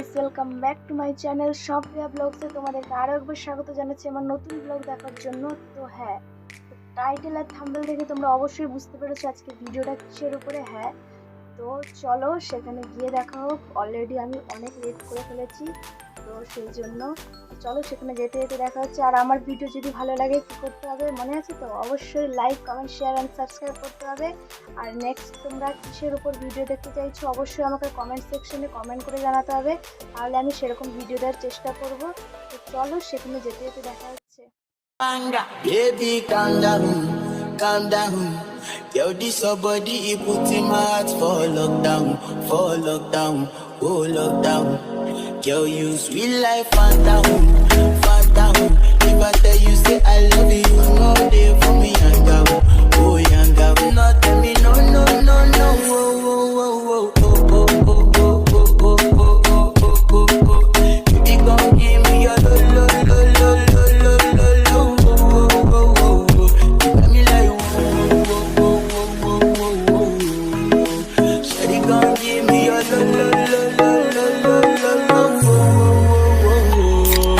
Guys, welcome back to my channel Safiya ব্লগসে তোমাদেরকে আরও একবার স্বাগত জানাচ্ছি আমার নতুন ব্লগ দেখার জন্য। তো হ্যাঁ, টাইটেল আর থাম্বনেল দেখে তোমরা অবশ্যই বুঝতে পেরেছো আজকে ভিডিওটা কিসের উপরে। হ্যাঁ, তো চলো সেখানে গিয়ে দেখা হোক। অলরেডি আমি অনেক লেট করে ফেলেছি, তো সেই জন্য চলো সেখানে যেতে যেতে দেখা হচ্ছে। আর আমার ভিডিও যদি ভালো লাগে কী করতে হবে মনে আছে তো? অবশ্যই like, comment, share and subscribe করতে হবে। আর নেক্সট তোমরা কিসের উপর ভিডিও দেখতে চাইছো অবশ্যই আমাকে কমেন্ট সেকশনে কমেন্ট করে জানাতে হবে, তাহলে আমি সেরকম ভিডিও দেওয়ার চেষ্টা করব। তো চলো সেখানে যেতে যেতে দেখা হচ্ছে। Baby, calm down, calm down. Yo, this your body, it put in my heart for lockdown, oh lockdown. Yo, you sweet life, phantom, phantom. If I tell you say I love you, no day for me, yanga, oh yanga. No tell me no, no, no, no, oh, oh, oh, oh, oh, oh, oh, oh, oh, oh, oh, oh, oh, oh. You gon' give me your lo, lo, lo, lo, lo, lo, lo, lo, oh, oh, oh, oh. You got me like oh, oh, oh, oh, oh, oh, oh. Shawty gon' give me your lo, lo, lo, lo, lo, lo, lo, lo, oh, oh, oh, oh.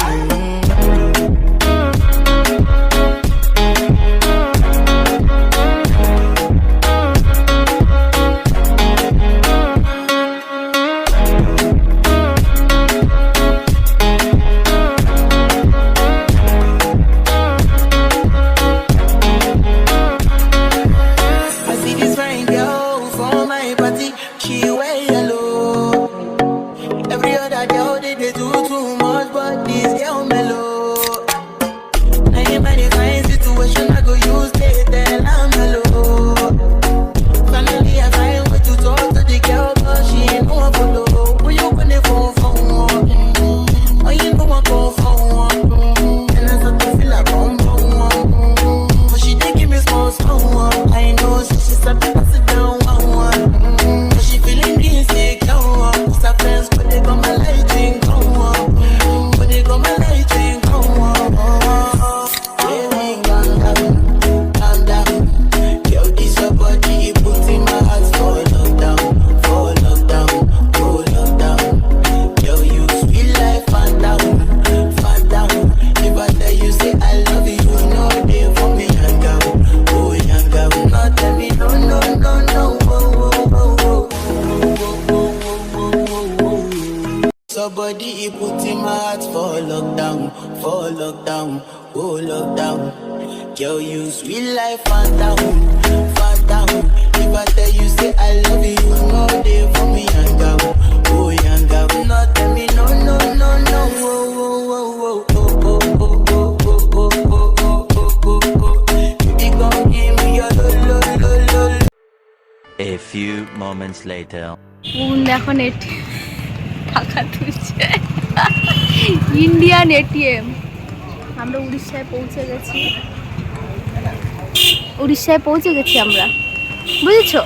I see this fine girl for my party, she wear yellow. Every other girl they do too much, but this girl mellow. Now in my fine situation, I go use they tell I'm mellow. Finally I find way to talk to the girl, but she ain't no one follow. When you gonna phone for one? When you know I go for one? And I start to feel like bum bum one. But she dey give me small small one. I know she start to pass it down one one. But she feeling insecure one. Cause her friends but they got my light ring on one. But they got my light ring on one. Baby, calm down, calm down. Yo, this your body, it puts in my heart for lockdown, oh lockdown. Yo, you sweet life, phantom, phantom. If I tell you say I love you, no day for me, yanga, oh yanga. No tell me no, no, no, no, oh, oh, oh, oh, oh, oh, oh, oh. Somebody he put in my heart for lockdown, oh lockdown. Girl, you sweet life, phantom, phantom. If I tell you say I love you, no day for me, yanga, oh yanga. No tell me no, no, no, no, oh, oh, oh, oh, oh, oh, oh, oh, oh, oh, oh, oh, oh, oh. You gon' give me your lo, lo, lo, lo, lo. A few moments later. কোন দেখো net টাকা তুলছে, Indian ATM. আমরা উড়িষ্যায় পৌঁছে গেছি, আমরা, বুঝেছো?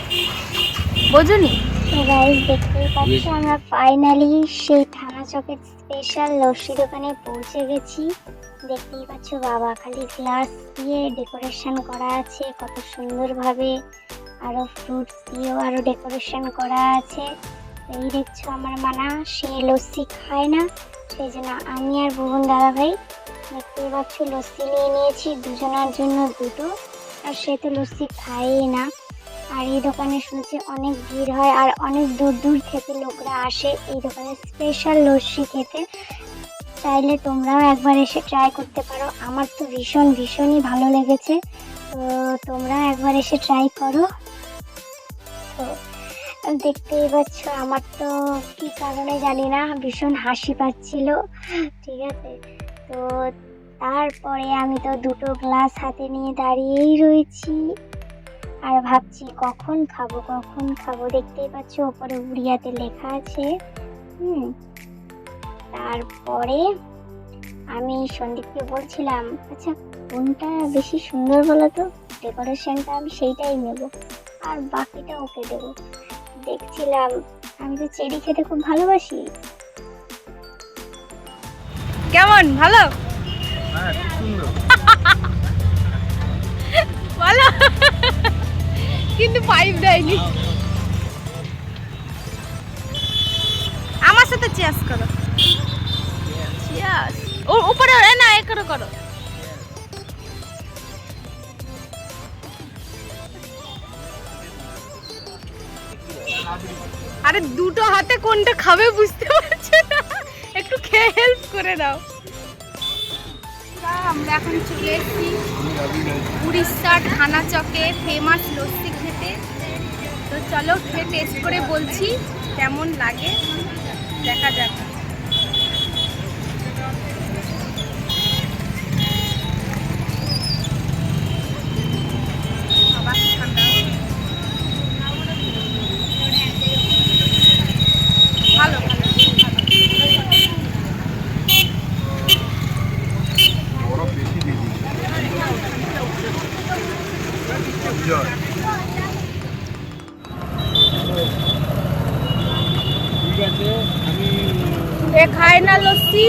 বোঝনি? তো গাইস, দেখতেই পাচ্ছ আমরা ফাইনালি সেই থানা চকের স্পেশাল লস্যি দোকানে পৌঁছে গেছি। দেখতেই পাচ্ছ বাবা খালি গ্লাস দিয়ে ডেকোরেশন করা আছে কত সুন্দরভাবে, আরো ফ্রুটস দিয়েও আরো ডেকোরেশন করা আছে। এই দেখছো আমার মানা সে লস্যি খায় না, সেই জন্য আমি আর ভুবন দাদা ভাই দেখতেই পাচ্ছ লস্যি নিয়ে নিয়েছি দুজনের জন্য দুটো, আর সে তো লস্যি খায়ই না। আর এই দোকানে শুনছি অনেক ভিড় হয় আর অনেক দূর দূর থেকে লোকরা আসে এই দোকানে স্পেশাল লস্যি খেতে। চাইলে তোমরাও একবার এসে ট্রাই করতে পারো, আমার তো ভীষণই ভালো লেগেছে। তো তোমরা একবার এসে ট্রাই করো। তো দেখতেই পাচ্ছ আমার তো কী কারণে জানি না ভীষণ হাসি পাচ্ছিল, ঠিক আছে। তো তারপরে আমি তো দুটো গ্লাস হাতে নিয়ে দাঁড়িয়েই রয়েছি আর ভাবছি কখন খাবো। দেখতেই পাচ্ছ ওপরে উড়িয়াতে লেখা আছে। তারপরে আমি সন্দীপকে বলছিলাম, আচ্ছা কোনটা বেশি সুন্দর বলো তো, ডেকোরেশনটা আমি সেইটাই নেব আর বাকিটা ওকে দেবো। দেখছিলাম আমি তো চেরি খেতে খুব ভালোবাসি। কেমন? ভালো? হ্যাঁ, খুব সুন্দর। ভালো, কিন্তু পাইপ দেয়নি। আমার সাথে চিয়াস করো, চিয়াস। ও উপরে না এ করো করো। আরে দুটো হাতে কোনটা খাবে বুঝতে পারছো না, একটু খেয়ে হেল্প করে দাও। আমরা এখন চলে এসেছি উড়িষ্যার থানা চকে ফেমাস লস্যি খেতে। তো চলো খেয়ে টেস্ট করে বলছি কেমন লাগে, দেখা যাক। আবার ঠান্ডা, ভালো ভালো। এ খায় না লস্যি,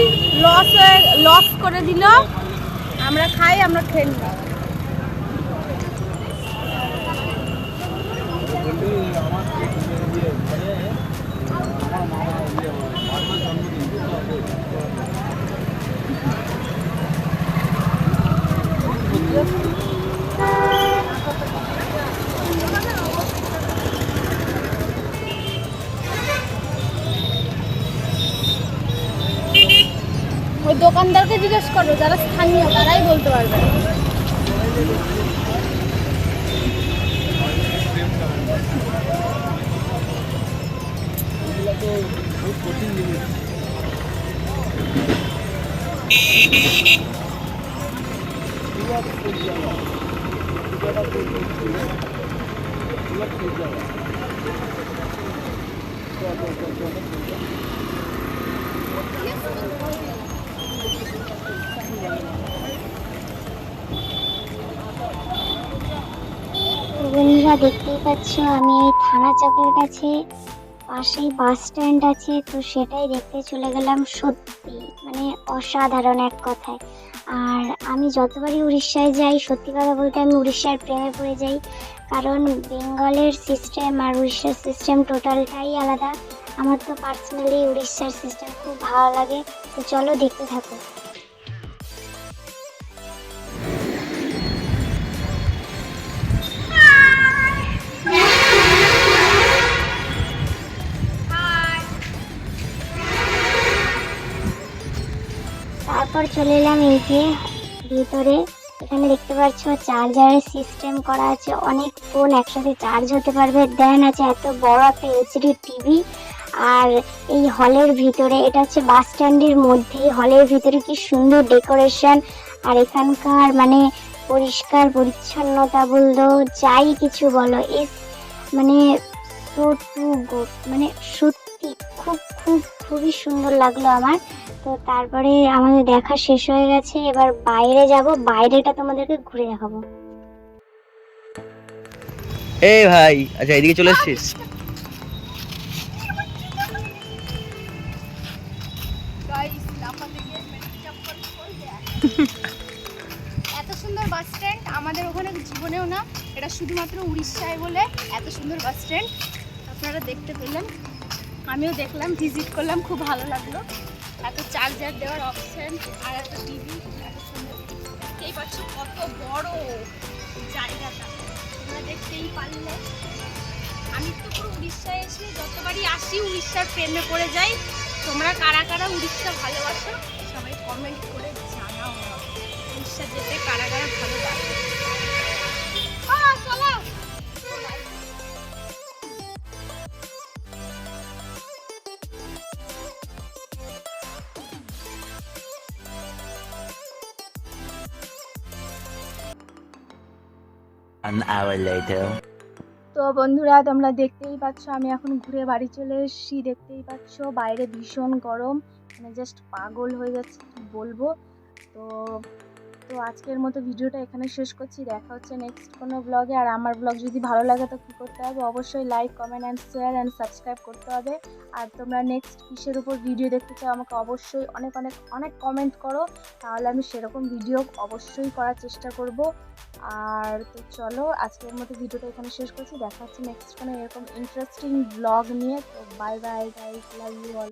লস করে দিল। আমরা খাই, আমরা খেয়ে নিই। ওই দোকানদারকে জিজ্ঞেস করো, যারা স্থানীয় তারাই বলতে পারবে। বন্ধুরা দেখতেই পাচ্ছ আমি এই থানা চকের কাছে পাশেই বাস স্ট্যান্ড আছে, তো সেটাই দেখতে চলে গেলাম। সত্যি মানে অসাধারণ এক কথায়। আর আমি যতবারই উড়িষ্যায় যাই, সত্যি কথা বলতে আমি উড়িষ্যার প্রেমে পড়ে যাই, কারণ বেঙ্গলের সিস্টেম আর উড়িষ্যার সিস্টেম টোটালটাই আলাদা। আমার তো পার্সোনালি উড়িষ্যার সিস্টেম খুব ভালো লাগে। তো চলো দেখতে থাকো। তারপর চলে এলাম এই যে ভিতরে। এখানে দেখতে পাচ্ছ চার্জারের সিস্টেম করা আছে, অনেক ফোন একসাথে চার্জ হতে পারবে। দেন আছে এত বড় একটা এলসিডি টিভি। আর এই হলের ভিতরে, এটা হচ্ছে বাস স্ট্যান্ডের মধ্যেই, হলের ভিতরে কি সুন্দর ডেকোরেশন। আর এখানকার মানে পরিষ্কার পরিচ্ছন্নতা বললো যাই কিছু বলো, মানে সো টু গুড, মানে সত্যি খুব খুব খুবই সুন্দর লাগলো আমার। তো তারপরে আমাদের দেখা শেষ হয়ে গেছে, এবার বাইরে যাব, বাইরেটা তোমাদেরকে ঘুরে দেখাবো। এই ভাই, আচ্ছা এদিকে চলে এসেছিস? এত সুন্দর বাস স্ট্যান্ড আমাদের ওখানে জীবনেও না, এটা শুধুমাত্র উড়িষ্যায় বলে এত সুন্দর বাস স্ট্যান্ড আপনারা দেখতে পেলেন। আমিও দেখলাম, ভিজিট করলাম, খুব ভালো লাগলো। এত চার্জার দেওয়ার অপশন আর এত টিভি, এত সুন্দর। দেখতেই পাচ্ছ কত বড় জায়গাটা, তোমরা দেখতেই পারলে। আমি তো পুরো উড়িষ্যায় এসে যতবারই আসি উড়িষ্যার প্রেমে পড়ে যাই। তোমরা কারা কারা উড়িষ্যা ভালোবাসো সবাই কমেন্ট করে জানাও, উড়িষ্যা যেতে কারা কারা ভালো লাগে। চলো An hour later. তো বন্ধুরা তোমরা দেখতেই পাচ্ছ আমি এখন ঘুরে বাড়ি চলে এসেছি। দেখতেই পাচ্ছ বাইরে ভীষণ গরম, মানে জাস্ট পাগল হয়ে যাচ্ছে, কি বলবো। তো তো আজকের মতো ভিডিওটা এখানে শেষ করছি। দেখা হচ্ছে নেক্সট কোনো ব্লগে। আর আমার ব্লগ যদি ভালো লাগে তো কী করতে হবে, অবশ্যই like comment and share and subscribe করতে হবে। আর তোমরা নেক্সট কিসের উপর ভিডিও দেখতে চাও আমাকে অবশ্যই অনেক অনেক অনেক কমেন্ট করো, তাহলে আমি সেরকম ভিডিও অবশ্যই করার চেষ্টা করব। আর তো চলো আজকের মতো ভিডিওটা এখানে শেষ করছি। দেখা হচ্ছে নেক্সট কোনো এরকম ইন্টারেস্টিং ব্লগ নিয়ে। তো bye bye guys, love you all.